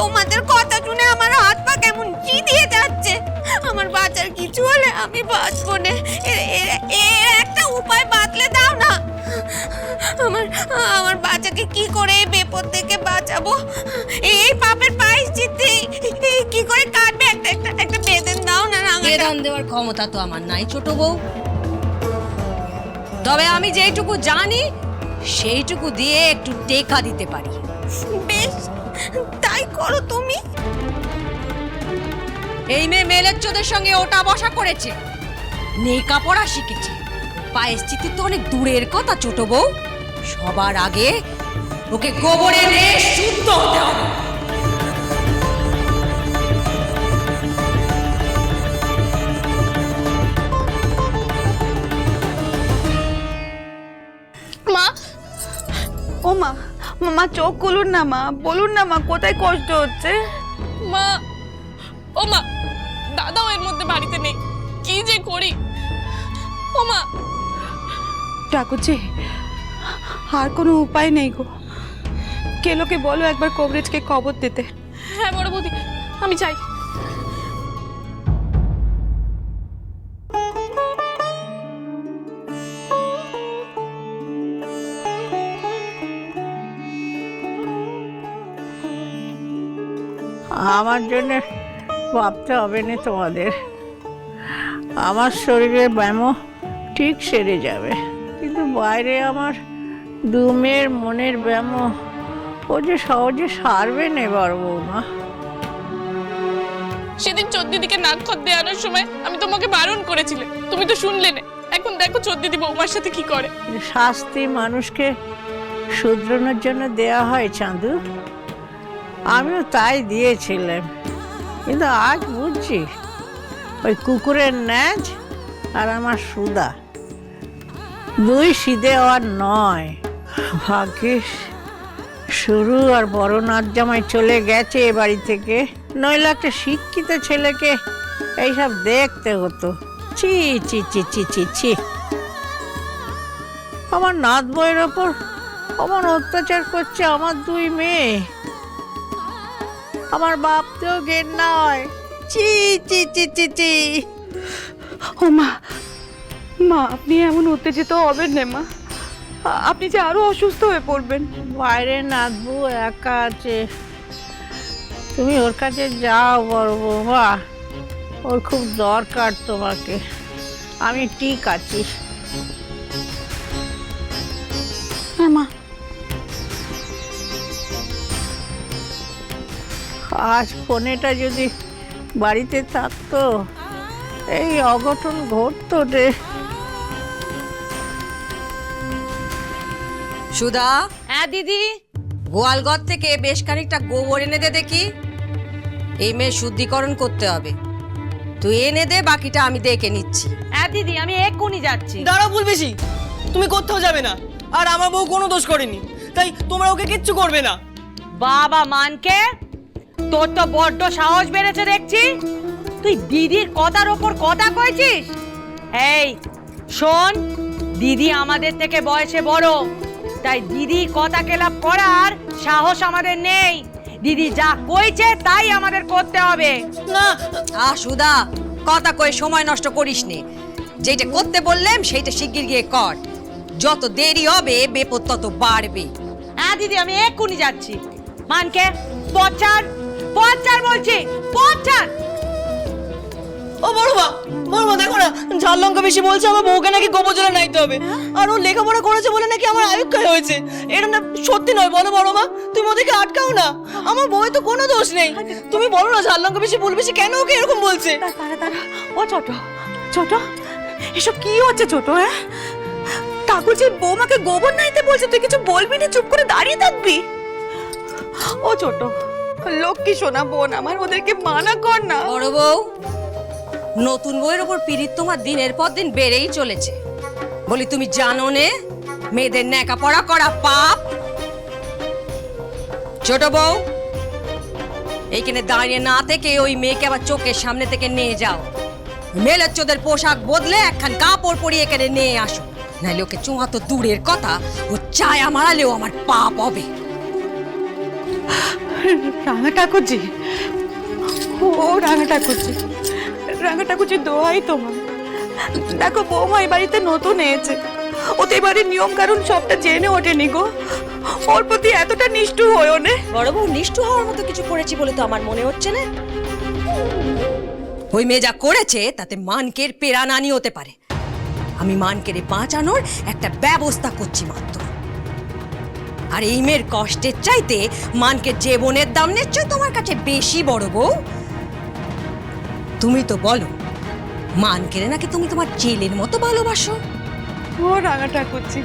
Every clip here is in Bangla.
তোমাদের কথা শুনে আমার হাত পা কেমন চিদিয়ে যাচ্ছে। আমার বাচ্চার কিছু হলে আমি বাঁচবো না। একটা উপায় বাতলে দাও না। আমার বাচ্চাকে কি করে এই বিপদ থেকে বাঁচাবো? এই পাপের প্রায়শ্চিত্তে কি করে কাটবে? একটা বেদন দাও না। বেদন দেওয়ার ক্ষমতা তো আমার নাই ছোট বউ, তবে আমি যেইটুকু জানি সেইটুকু দিয়ে একটু টেকা দিতে পারি। বেশ, তাই করো তুমি। এই মেয়ে মেলেচ্চোদের সঙ্গে ওটা বসা করেছে, নেকা পড়া শিখেছে। প্রায়শ্চিত্তি তো অনেক দূরের কথা ছোট বউ, সবার আগে ওকে গোবরে নিয়ে শুদ্ধ হতে হবে। মা, ও মা, মা চোখ খুলুন না মা, বলুন না মা কোথায় কষ্ট হচ্ছে। মা, ও মা, দাদাও এর মধ্যে বাড়িতে নেই, কি যে করি। ও মা, ঠাকুরজি, আর কোনো উপায় নেই গো। কেলোকে বলো একবার কবরেজকে খবর দিতে। হ্যাঁ বড় বৌদি, আমি চাই। আমার জন্য ভাবতে হবে না তোমাদের, আমার শরীরের ব্যায়ামও ঠিক সেরে যাবে, কিন্তু বাইরে আমার দু মেয়ের মনের ব্যায়ামও ও যে সহজে সারবে না বড় বৌমা। সেদিন চোদ্দিদিকে নাক খত দেওয়ানোর সময় আমি তোমাকে বারণ করেছিলে, তুমি তো শুনলে না। এখন দেখো চোদ্দিদি বৌমার সাথে কি করে। শাস্তি মানুষকে শুধরানোর জন্য দেয়া হয় চাঁদু, আমিও তাই দিয়েছিলাম, কিন্তু আজ বুঝছি ওই কুকুরের ন্যাজ আর আমার সুদা দুই সিধে হওয়ার নয়। ভাগ্যিস শুরু আর বড় নাচ জামাই চলে গেছে এ বাড়ি থেকে, নইলে একটা শিক্ষিত ছেলেকে এইসব দেখতে হতো। ছি ছি ছি ছি ছি ছি, আমার নাত বইয়ের ওপর অমন অত্যাচার করছে আমার দুই মেয়ে, আমার বাপতেও জ্ঞান নয়। চি চি চি চি চি। ও মা, মা আপনি এমন উত্তেজিত হবেন না মা, আপনি যে আরো অসুস্থ হয়ে পড়বেন। বাইরে নাতবু একা আছে, তুমি ওর কাছে যাও বড় বৌমা, ওর খুব দরকার তোমাকে। আমি ঠিক আছি। হ্যাঁ মা। আজ ফোনেটা যদি বাড়িতে থাকতো এই অঘটন ঘটতো রে। সুধা, হ্যাঁ দিদি। গোয়ালঘর থেকে বেশ খানিকটা গোবর এনে দে দেখি, এই মেয়ে শুদ্ধিকরণ করতে হবে। তুই এনে দে, বাকিটা আমি দেখে নিচ্ছি। হ্যাঁ দিদি, আমি এক্ষুনি যাচ্ছি। দাঁড়াও বলবেশি, তুমি কোথাও যাবে না, আর আমার বউ কোনো দোষ করেনি, তাই তোমরা ওকে কিচ্ছু করবে না। বাবা মানকে, তোর তো বড্ড সাহস বেড়েছে দেখছি। তুই দিদির কথার ওপর কথা কইছিস। এই শোন, দিদি আমাদের থেকে বয়সে বড়, তাই দিদির কথা খেলাপ করার সাহস আমাদের নেই। দিদি যা কইছে তাই আমাদের করতে হবে। না সুধা, কথা কয়ে সময় নষ্ট করিস নে, যেটা করতে বললাম সেইটা শিগগির গিয়ে কর। যত দেরি হবে বিপদ তত বাড়বে। হ্যাঁ দিদি, আমি এক্ষুনি যাচ্ছি। মানকে পচার পচার বলছি, পচার। ও বড়মা, বড়মা দেখো না, ঝাল লঙ্কা বেশি বলছে আমার বউকে নাকি গোবর জলে নাইতে হবে, আর ও লেখাপড়া করেছে বলে নাকি আমার আয়ুক্ষয় হয়েছে। এটা না সত্যি নয়, বলো বড়মা, তুমি ওদেরকে আটকাও না, আমার বউয়ের তো কোনো দোষ নেই। তুমি বলো না ঝাল লঙ্কা বেশি বলবে, সে কেন ওকে এরকম বলছে। তারা তারা, ও ছোট ছোট, এসব কি হচ্ছে ছোট? হ্যাঁ, ঠাকুরজি বৌমাকে গোবর নাইতে বলছে, তুই কিছু বলবি না, চুপ করে দাঁড়িয়ে থাকবি? ও ছোট, লক্ষ্মী সোনা বোন আমার, ওদেরকে মানা কর না। বড় বউ, নতুন বউয়ের ওপর পীড়িত তোমার দিনের পর দিন বেড়েই চলেছে। বলি তুমি জানো নে মেয়েদের ন্যাকাপড়া করা পাপ? ছোট বউ, এইখানে দাঁড়িয়ে না থেকে ওই মেয়েকে আবার চোখের সামনে থেকে নিয়ে যাও। মেলেচ্চোদের পোশাক বদলে একখান কাপড় পরিয়ে এখানে নিয়ে আসো, নাহলে ওকে চোঁয়া তো দূরের কথা, ও চায়া মারালেও আমার পাপ হবে। রাঙা ঠাকুরজি, ও রাঙা ঠাকুরজি, রাঙা ঠাকুরজি দোহাই তোমার। দেখো বৌমা এই বাড়িতে নতুন এসেছে, ও তো এবারে নিয়ম কারণ সবটা জেনে ওঠেনি গো। ওর প্রতি এতটা নিষ্ঠুর হয়েও নে। বড় বউ নিষ্ঠুর হওয়ার মতো কিছু করেছি বলে তো আমার মনে হচ্ছে না। ওই মেয়ে যা করেছে তাতে মানকের পেরানানি হতে পারে। আমি মানকেরে বাঁচানোর একটা ব্যবস্থা করছি মাত্র। আর এই মেয়ের কষ্টের চাইতে মানকের জীবনের দাম নিশ্চয় তোমার কাছে বেশি বড় বউ। তুমি তো বলো মানকেরে নাকি তুমি তোমার ছেলের মতো ভালোবাসো। ও রাঙা ঠাকুরজি,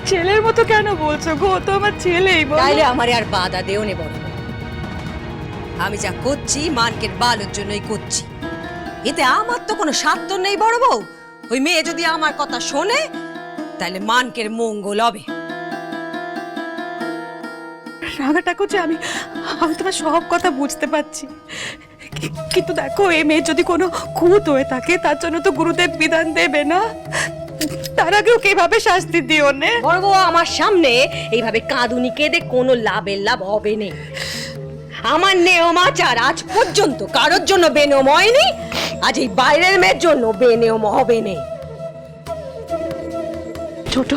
ছেলের মতো কেন বলছো গো? ও তো আমার ছেলেই। তাইলে আমারে আর বাধা দেও নে বড় বউ। আমি যা করছি মানকের ভালোর জন্যই করছি। এতে আমার তো কোনো স্বার্থ নেই বড় বউ। ওই মেয়ে যদি আমার কথা শোনে তাহলে মানকের মঙ্গল হবে। রাঙা ঠাকুরজি, আমি তোমার সব কথা বুঝতে পারছি, কিন্তু দেখো এই মেয়ে যদি কোনো খুঁত হয়ে থাকে তার জন্য তো গুরুদেব বিধান দেবে না। তার আগেও কিভাবে শাস্তি দিও নে। বড় বউ আমার সামনে এইভাবে কাঁদুনি কেঁদে কোনো লাভের লাভ হবে না। আমার নিয়ম আচার আজ পর্যন্ত কারোর জন্য বেনিয়ম হয়নি, আজ এই বাইরের মেয়ের জন্য বেনিয়ম হবে না। ছোট,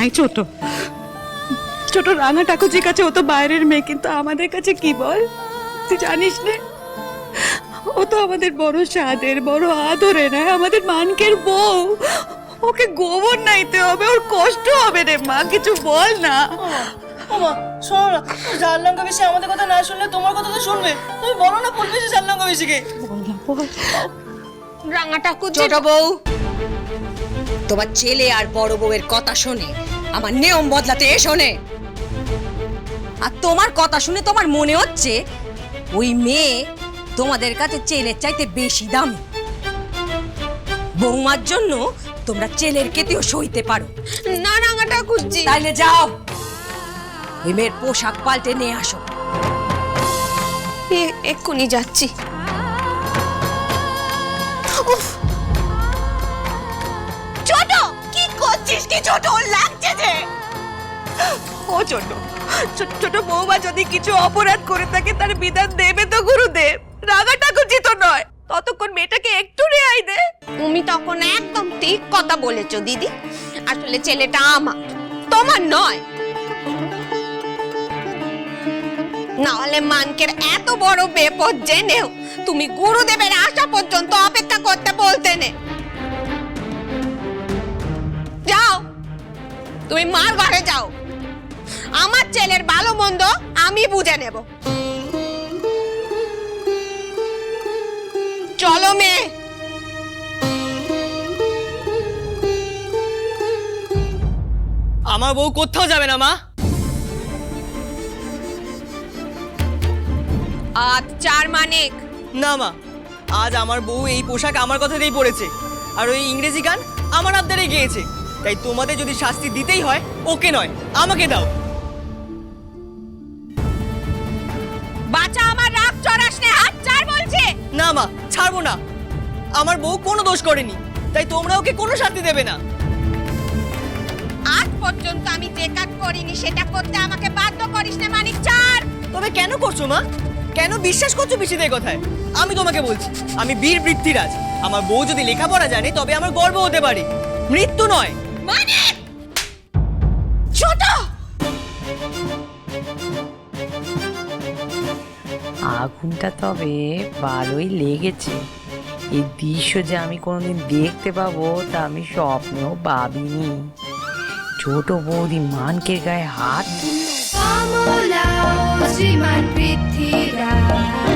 এই ছোট ছোট রাঙা ঠাকুরজির কাছে ও তো বাইরের মেয়ে, কিন্তু আমাদের কাছে কি বল তুই জানিস না? ও তো আমাদের বড় সাদের বড় আদরে না, আমাদের মানকের বউ। ওকে গোবর নাইতে হবে, ওর কষ্ট হবে রে মা, কিছু বল না। ও মা শোনো না, ঝাল লঙ্কা বেশি আমাদের কথা না শুনলে তোমার কথা তো শুনবে। তুমি বলো না ফুল বেশি ঝাল লঙ্কা বেশিকে। রাঙা ঠাকুর ছোট বউ, তোমার ছেলে আর বড় বউয়ের কথা শুনে আমার নিয়ম বদলাতে এসো নে। আর তোমার কথা শুনে তোমার মনে হচ্ছে ওই মেয়ে তোমাদের কাছে ছেলের চাইতে বেশি দামি। বৌমার জন্য তোমরা ছেলের কেতেও সইতে পারো না রাঙা ঠাকুরজি। তাইলে যাও ওই মেয়ের পোশাক পাল্টে নিয়ে আসো। এক্ষুনি যাচ্ছি। ছোট কি করছিস? কি ছোট, ওর লাগছে যে। ও ছোট, ছোট বৌমা যদি কিছু অপরাধ করে থাকে তার বিধান দেবে তো গুরুদেব, রাঙা ঠাকুরজি তো নয়। ততক্ষণ মেয়েটাকে একটু রেহাই দে। তুমি তখন একদম ঠিক কথা বলেছো দিদি। আসলে ছেলেটা আমার, তোমার নয়। না হলে মানকের এত বড় বেপদ জেনেও তুমি গুরুদেবের আসা পর্যন্ত অপেক্ষা করতে বলতে নে। যাও, তুমি মার ঘরে যাও। আমার ছেলের ভালো মন্দ আমি বুঝে নেব। চলো মেয়ে। আমার বউ কোথাও যাবে না মা। আজ চার মানিক। না মা, আজ আমার বউ এই পোশাক আমার কথাতেই পরেছে, আর ওই ইংরেজি গান আমার আবদারে গেয়েছে। তাই তোমাদের যদি শাস্তি দিতেই হয় ওকে নয় আমাকে দাও। বাচ্চা আমার রাগ চড়াস নে, হাত ছাড় বলছে। না মা, ছাড়বো না। আমার বউ কোনো দোষ করেনি, তাই তোমরা ওকে কোনো শাস্তি দেবে না। আজ পর্যন্ত আমি যে কাজ করিনি সেটা করতে আমাকে বাধ্য করিস না মানিক, ছাড়। তবে কেন করছো মা? কেন বিশ্বাস করছো পিসিদের কথায়? আমি তোমাকে বলছি, আমি বীর পৃথ্বীরাজ। আমার বউ যদি লেখাপড়া জানে তবে আমার গর্ব হতে পারে, মৃত্যু নয়। মানিক ছোট। আগুনটা তবে ভালোই লেগেছে। এই দৃশ্য যে আমি কোনোদিন দেখতে পাবো তা আমি স্বপ্নেও ভাবিনি। ছোট বৌদি মানকের গায়ে হাত শ্রীমান পৃথ্বীরাজ।